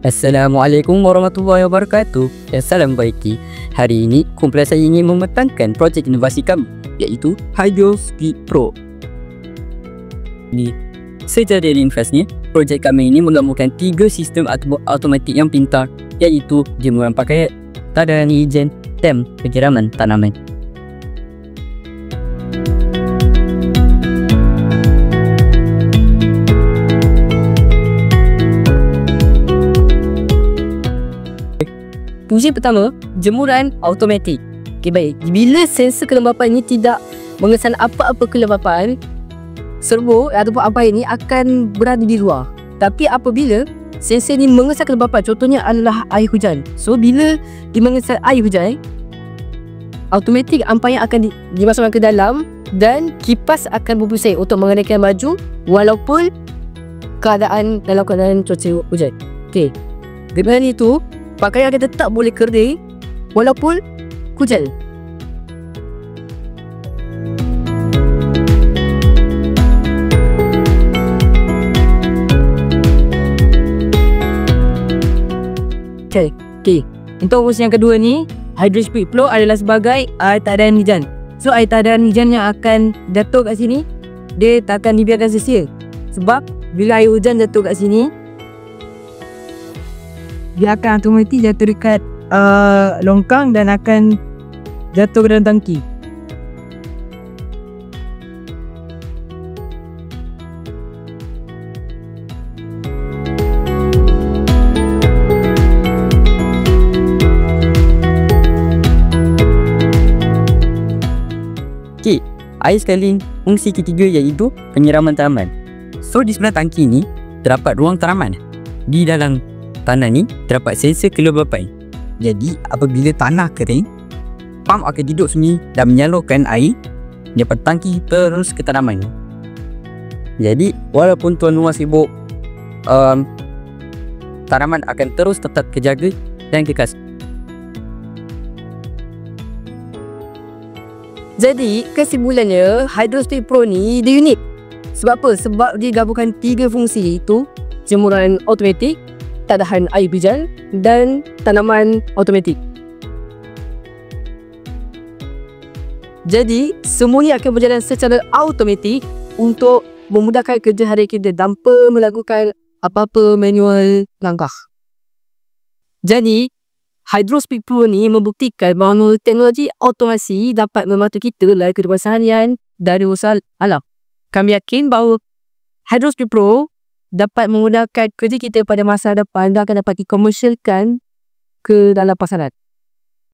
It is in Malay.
Assalamualaikum warahmatullahi wabarakatuh. Salam baiki. Hari ini kumpulan saya ingin mematangkan projek inovasi kami, iaitu Hydrospeed Pro. Secara ringkasnya, projek kami ini menggabungkan 3 sistem automatik yang pintar, iaitu jemuran pakaian, tadaran hijau, dan penyiraman tanaman. Fungsi pertama, jemuran automatik. Okey, baik. Bila sensor kelembapan ini tidak mengesan apa-apa kelembapan, servo ataupun apa ini akan berada di luar. Tapi apabila sensor ini mengesan kelembapan, contohnya adalah air hujan. So, bila dia mengesan air hujan, automatik ampaian akan dimasukkan ke dalam dan kipas akan berpusing untuk mengendalikan maju walaupun dalam keadaan cuaca hujan. Okey. Dengan itu, pakaian akan tetap boleh kering walaupun hujan. Okey. Untuk fungsi yang kedua ni, Hydrospeed Pro adalah sebagai air tadaran hujan. So, air tadaran hujan yang akan jatuh kat sini, dia tak akan dibiarkan sia-sia. Sebab bila air hujan jatuh kat sini, dia akan automatik jatuh dekat longkang dan akan jatuh ke dalam tangki. Okey, air sekali fungsi ketiga iaitu penyiraman tanaman. So, di sebelah tangki ni terdapat ruang tanaman. Di dalam tanah ni terdapat sensor kelembapan. Jadi apabila tanah kering, pump akan duduk sini dan menyalurkan air daripada tangki terus ke tanaman. Jadi walaupun tuan rumah sibuk, tanaman akan terus tetap terjaga dan kekal. Jadi kesimpulannya, Hydrospeed Pro ni dia unik. Sebab apa? Sebab dia gabungkan 3 fungsi, iaitu jemuran automatik, tadaran air hujan dan tanaman automatik. Jadi semuanya akan berjalan secara automatik untuk memudahkan kerja hari kita tanpa melakukan apa-apa manual langkah. Jadi Hydrospeed Pro ni membuktikan bahawa teknologi automasi dapat membantu kita dalam kehidupan seharian dari usaha alam. Kami yakin bahawa Hydrospeed Pro dapat memudahkan kerja kita pada masa depan dan akan dapat dikomersialkan ke dalam pasaran.